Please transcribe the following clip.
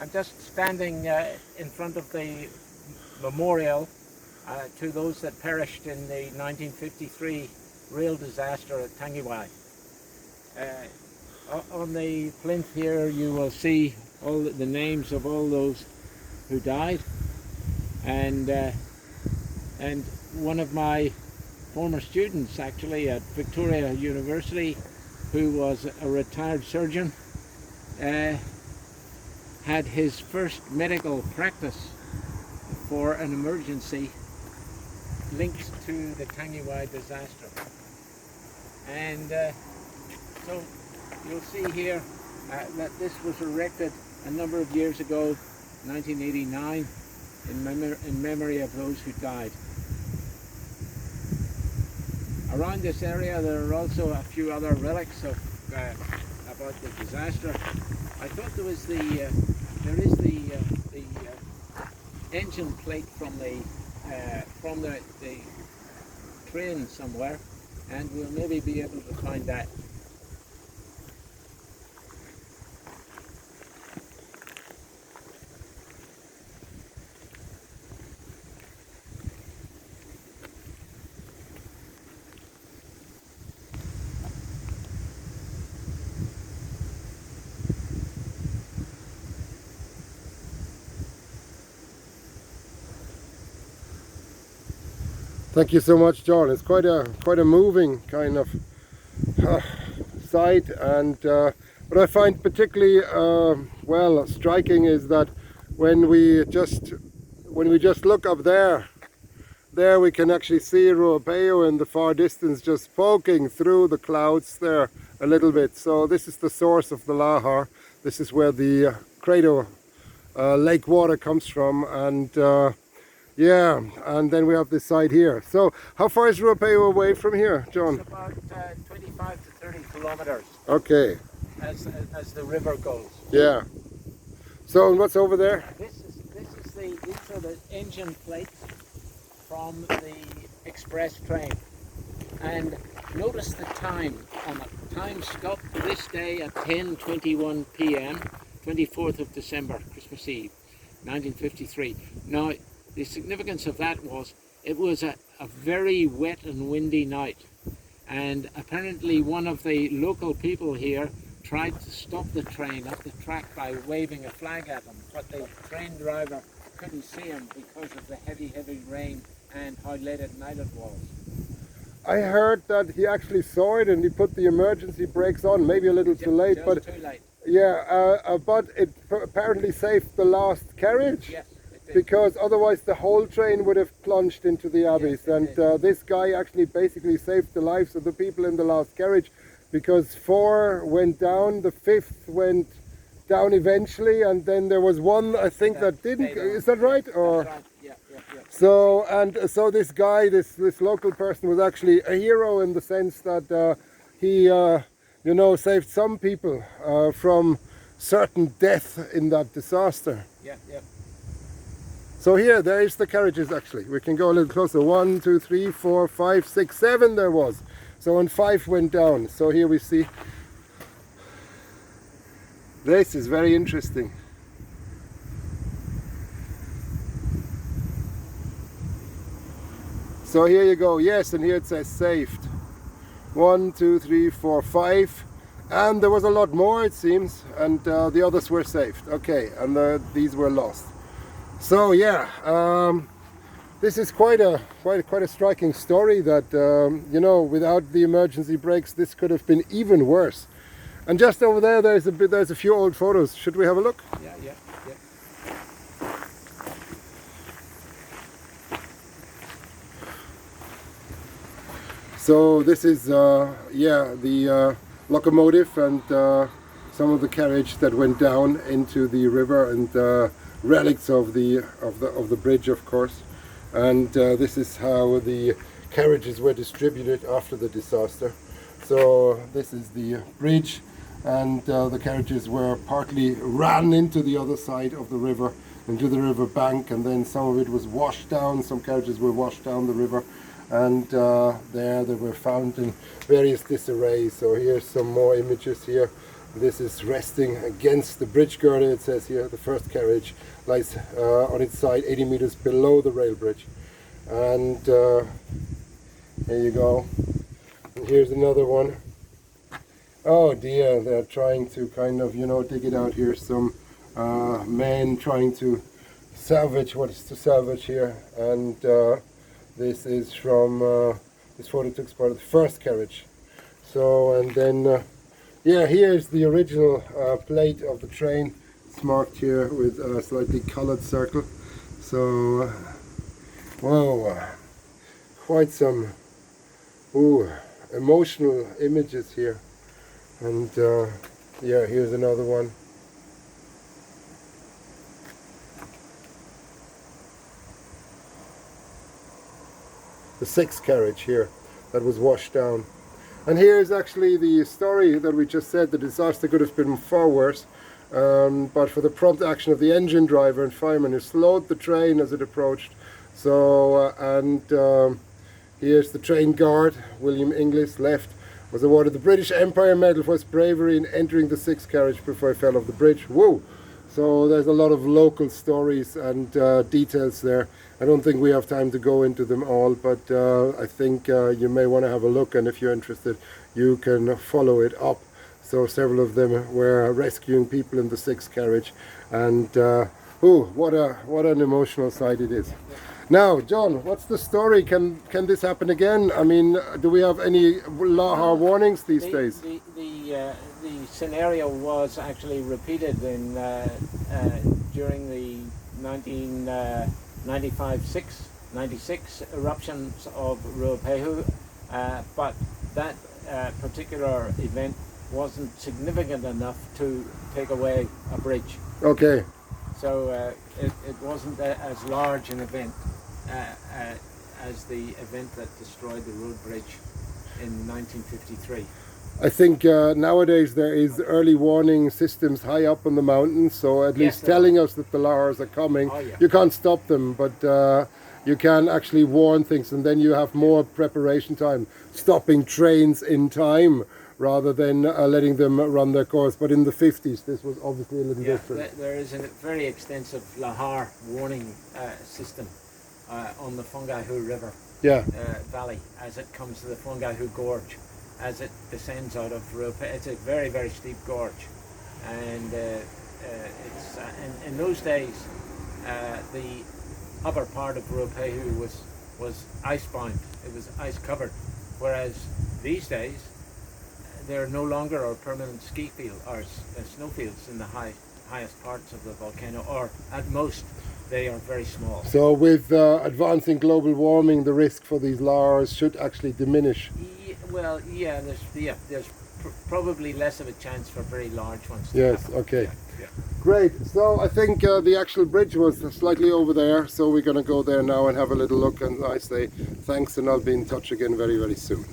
I'm just standing in front of the memorial to those that perished in the 1953 rail disaster at Tangiwai. On the plinth here you will see all the names of all those who died, and one of my former students actually at Victoria University, who was a retired surgeon, had his first medical practice for an emergency linked to the Tangiwai disaster. And so you'll see here that this was erected a number of years ago, 1989, in memory of those who died. Around this area there are also a few other relics of about the disaster. I thought there is the engine plate from the train somewhere, and we'll maybe be able to find that. Thank you so much, John. It's quite a moving kind of sight, and what I find particularly well striking is that when we just look up there we can actually see Ruapehu in the far distance, just poking through the clouds there a little bit. So this is the source of the Lahar. This is where the Credo lake water comes from, and yeah, and then we have this side here. So how far is Ruapehu away from here, John? It's about 25 to 30 kilometers. Okay. As the river goes. Yeah. So and what's over there? These are the engine plates from the express train. And notice the time on it. Time stopped this day at 10:21 p.m., 24th of December, Christmas Eve, 1953. Now, the significance of that was it was a very wet and windy night, and apparently one of the local people here tried to stop the train up the track by waving a flag at them, but the train driver couldn't see him because of the heavy rain and how late at night it was. I heard that he actually saw it and he put the emergency brakes on, maybe a little too late, but too late. Yeah, but it apparently saved the last carriage. Yes. Because otherwise the whole train would have plunged into the abyss, yes, and this guy actually basically saved the lives of the people in the last carriage, because 4 went down, the 5th went down eventually, and then there was one, I think, that didn't. Is that right? Or that's right. Yeah. so this guy, this local person, was actually a hero in the sense that he saved some people from certain death in that disaster. Yeah. So here, there is the carriages actually. We can go a little closer. 1, 2, 3, 4, 5, 6, 7 there was. So and 5 went down. So here we see. This is very interesting. So here you go. Yes, and here it says saved. 1, 2, 3, 4, 5. And there was a lot more, it seems. And the others were saved. Okay, and these were lost. So yeah, this is quite a striking story that without the emergency brakes this could have been even worse. And just over there there's a few old photos. Should we have a look? Yeah. So this is the locomotive and some of the carriage that went down into the river, and relics of the bridge, of course. And this is how the carriages were distributed after the disaster. So this is the bridge, and the carriages were partly ran into the other side of the river, into the river bank, and then some of it was washed down. Some carriages were washed down the river, and there they were found in various disarray. So here's some more images here This is resting against the bridge girder, it says here. The first carriage lies on its side 80 meters below the rail bridge. And here you go. And here's another one. Oh dear, they're trying to kind of, you know, dig it out here. Some men trying to salvage what is to salvage here. And this is from, this photo took part of the first carriage. So, and then yeah, here's the original plate of the train. It's marked here with a slightly colored circle. So, whoa, quite some emotional images here. And yeah, here's another one. The sixth carriage here that was washed down. And here's actually the story that we just said. The disaster could have been far worse, but for the prompt action of the engine driver and fireman who slowed the train as it approached. So, here's the train guard, William Inglis, left, was awarded the British Empire Medal for his bravery in entering the sixth carriage before he fell off the bridge. Whoa! So there's a lot of local stories and details there. I don't think we have time to go into them all, but I think you may want to have a look, and if you're interested, you can follow it up. So several of them were rescuing people in the sixth carriage, and what an emotional sight it is. Now, John, what's the story? Can this happen again? I mean, do we have any Lahar warnings these days? The scenario was actually repeated in during the 96 eruptions of Ruapehu, but that particular event wasn't significant enough to take away a bridge. Okay. So it wasn't as large an event as the event that destroyed the road bridge in 1953. I think nowadays there is early warning systems high up on the mountains, so at least telling us that the Lahars are coming. Oh, yeah. You can't stop them, but you can actually warn things, and then you have more preparation time, stopping trains in time rather than letting them run their course. But in the 50s this was obviously a little different. There is a very extensive Lahar warning system on the Tangiwai River valley as it comes to the Tangiwai Gorge. As it descends out of Ruapehu. It's a very, very steep gorge, and it's in those days the upper part of Ruapehu was icebound. It was ice covered, whereas these days there no longer are permanent ski field or snowfields in the highest parts of the volcano, or at most they are very small. So with advancing global warming, the risk for these Lahars should actually diminish. Well, yeah, there's probably less of a chance for very large ones. Yes, okay. Yeah. Great. So I think the actual bridge was slightly over there, so we're going to go there now and have a little look, and I say thanks, and I'll be in touch again very, very soon.